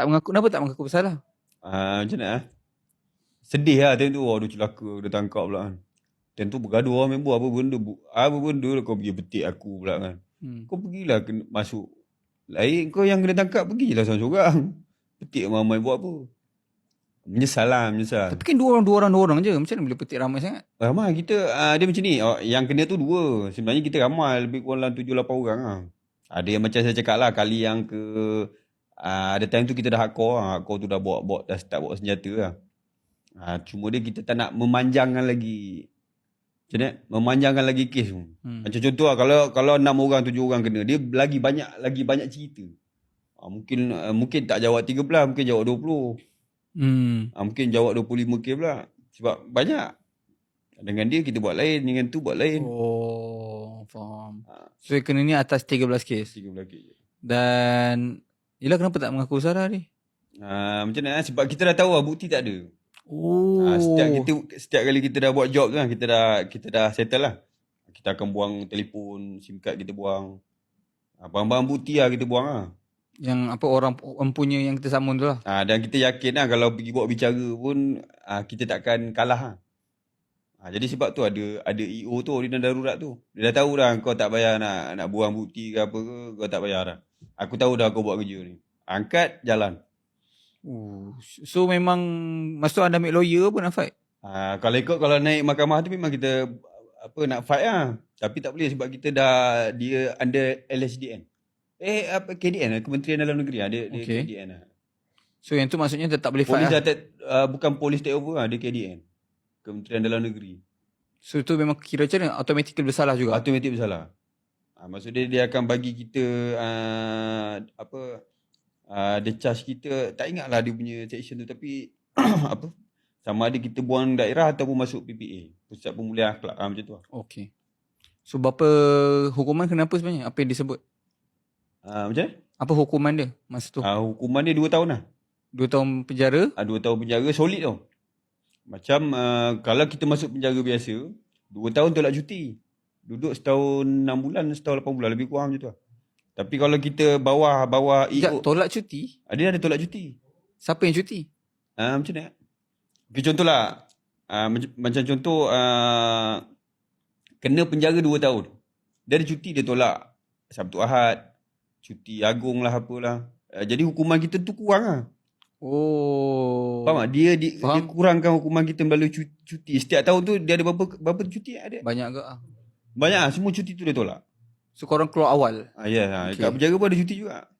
tak mengaku, kenapa tak mengaku bersalah? Macam mana sedih lah time tu. Aduh celaka, dia tangkap pula kan. Time tu bergaduh lah member. Apa benda lah kau pergi petik aku pula kan. Kau pergilah masuk lain, kau yang kena tangkap pergilah seorang-seorang. Petik ramai buat apa. Menyesal. Tapi kan dua orang je. Macam mana boleh petik ramai sangat? Ramai kita, dia macam ni. Yang kena tu 2. Sebenarnya kita ramai, lebih kurang dalam 7-8 orang lah. Ada yang macam saya cakap lah, kali yang ke ada time tu kita dah hardcore. Hardcore tu dah dah start bawa senjata lah. Cuma dia kita tak nak memanjangkan lagi. Macam ni, memanjangkan lagi kes tu. Macam contoh lah, kalau 6 orang 7 orang kena, dia lagi banyak cerita. Mungkin tak jawab 13, mungkin jawab 20. Mungkin jawab 25 kes pula. Sebab banyak. Dengan dia kita buat lain, dengan tu buat lain. Oh, faham. So kena ni atas 13 kes. 13 kes je. Dan yelah, kenapa tak mengaku bersalah ni? Macam mana? Sebab kita dah tahu lah, bukti tak ada. Oh. Setiap kali kita dah buat job tu kan, kita dah settle lah. Kita akan buang telefon, SIM card kita buang. Barang-barang bukti lah kita buang lah. Yang apa orang punya yang kita samun tu lah. Dan kita yakin lah kalau pergi buat bicara pun kita takkan kalah lah. Jadi sebab tu ada EO tu, Ordinance Darurat tu. Dia dah tahu dah kau tak payah nak buang bukti ke apa ke, kau tak payah dah. Aku tahu dah kau buat kerja ni. Angkat, jalan. So memang masa tu anda ambil lawyer pun nak fight? Kalau naik mahkamah tu memang kita nak fight lah. Tapi tak boleh sebab kita dia under LHDN. KDN, Kementerian Dalam Negeri. Dia okay. KDN lah. So yang tu maksudnya dia tak boleh fight lah. Bukan polis take over lah, dia KDN. Kementerian Dalam Negeri. So tu memang kira macam mana? Automatically bersalah juga? Automatic bersalah. Maksudnya dia akan bagi kita dia charge kita, tak ingat lah dia punya section tu, tapi sama ada kita buang daerah ataupun masuk PPA, Pusat Pemulihan Akhlak macam tu lah. Okay. So berapa hukuman kenapa sebenarnya? Apa yang disebut? Macam mana? Apa hukuman dia masa tu? Hukuman dia 2 tahun lah. 2 tahun penjara? 2 tahun penjara solid tau. Macam kalau kita masuk penjara biasa, 2 tahun tolak cuti. Duduk setahun 6 bulan, setahun 8 bulan, lebih kurang macam tu lah. Tapi kalau kita bawah EO. Tolak cuti? Dia ada tolak cuti. Siapa yang cuti? Macam ni. Okay, contohlah. Macam contoh, kena penjara 2 tahun. Dia ada cuti, dia tolak Sabtu Ahad, cuti agung lah apalah. Jadi hukuman kita tu kurang lah. Oh. Faham tak? Dia kurangkan hukuman kita melalui cuti. Setiap tahun tu dia ada berapa cuti ada? Banyak ke? Banyak lah. Semua cuti tu dia tolak. So korang keluar awal? Ya. Okay. Kat penjara pun ada cuti juga.